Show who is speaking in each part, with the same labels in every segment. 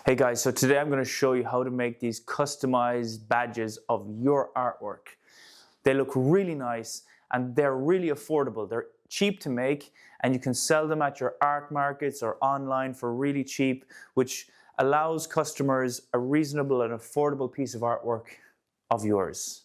Speaker 1: Hey guys, so today I'm going to show you how to make these customized badges of your artwork. They look really nice and they're really affordable. They're cheap to make and you can sell them at your art markets or online for really cheap, which allows customers a reasonable and affordable piece of artwork of yours.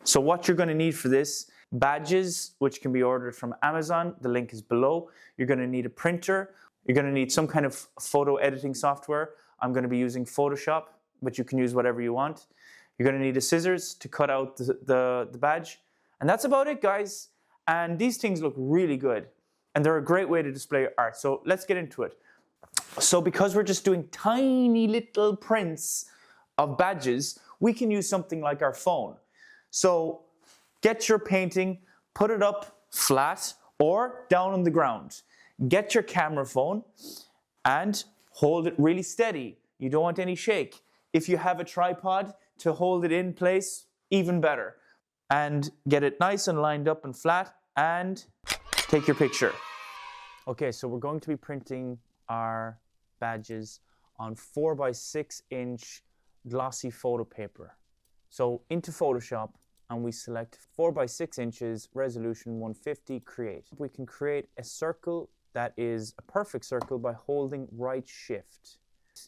Speaker 1: So what you're going to need for this: badges, which can be ordered from Amazon. The link is below. You're going to need a printer. You're going to need some kind of photo editing software. I'm going to be using Photoshop, but you can use whatever you want. You're going to need a scissors to cut out the badge. And that's about it, guys. And these things look really good. And they're a great way to display your art. So let's get into it. So because we're just doing tiny little prints of badges, we can use something like our phone. So get your painting, put it up flat or down on the ground. Get your camera phone and hold it really steady. You don't want any shake. If you have a tripod to hold it in place, even better. And get it nice and lined up and flat and take your picture. Okay, so we're going to be printing our badges on 4x6" glossy photo paper. So into Photoshop, and we select 4x6" resolution 150, create. We can create a circle that is a perfect circle by holding right shift.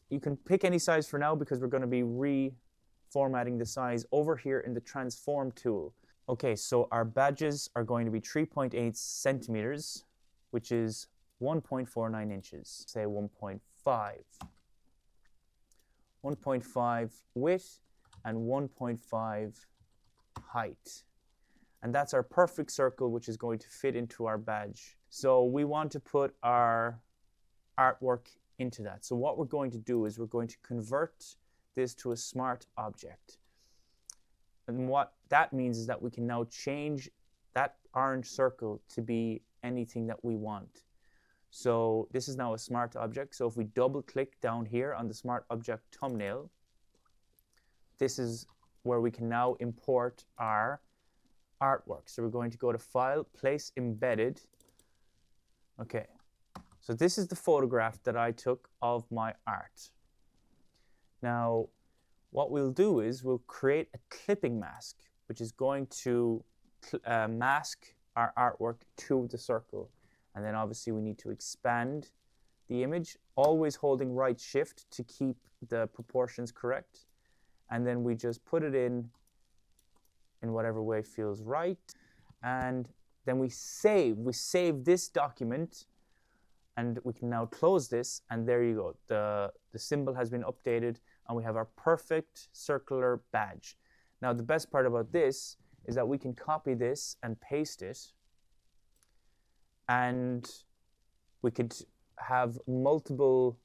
Speaker 1: You can pick any size for now because we're going to be reformatting the size over here in the transform tool. Okay, so our badges are going to be 3.8 centimeters, which is 1.49 inches. Say 1.5. 1.5 width and 1.5 height. And that's our perfect circle, which is going to fit into our badge. So we want to put our artwork into that. So what we're going to do is we're going to convert this to a smart object. And what that means is that we can now change that orange circle to be anything that we want. So this is now a smart object. So if we double click down here on the smart object thumbnail, this is where we can now import our artwork. So we're going to go to File, Place Embedded. Okay, so this is the photograph that I took of my art. Now, what we'll do is we'll create a clipping mask, which is going to mask our artwork to the circle. And then obviously we need to expand the image, always holding right shift to keep the proportions correct. And then we just put it in whatever way feels right. And then we save this document, and we can now close this, and there you go. The symbol has been updated, and we have our perfect circular badge. Now the best part about this is that we can copy this and paste it, and we could have multiple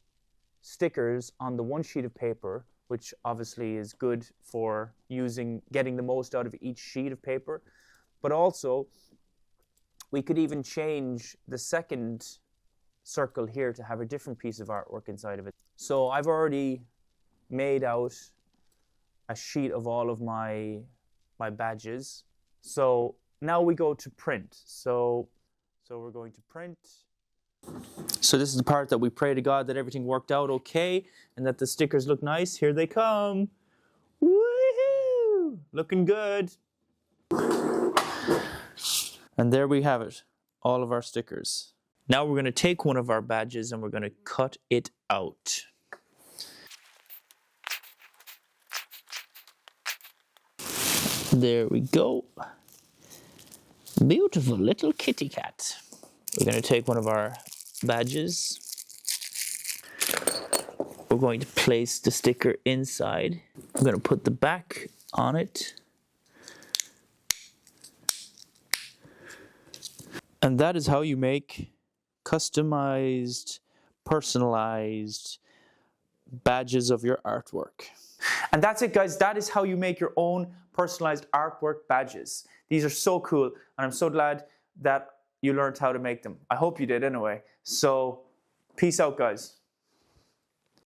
Speaker 1: stickers on the one sheet of paper, which obviously is good for getting the most out of each sheet of paper. But also, we could even change the second circle here to have a different piece of artwork inside of it. So I've already made out a sheet of all of my badges. So now we go to print. So we're going to print. So this is the part that we pray to God that everything worked out okay and that the stickers look nice. Here they come. Woohoo! Looking good. And there we have it, all of our stickers. Now we're going to take one of our badges and we're going to cut it out. There we go. Beautiful little kitty cat. We're going to take one of our badges. We're going to place the sticker inside. I'm going to put the back on it. And that is how you make customized, personalized badges of your artwork. And that's it, guys. That is how you make your own personalized artwork badges. These are so cool, and I'm so glad that you learned how to make them. I hope you did anyway. So, peace out, guys.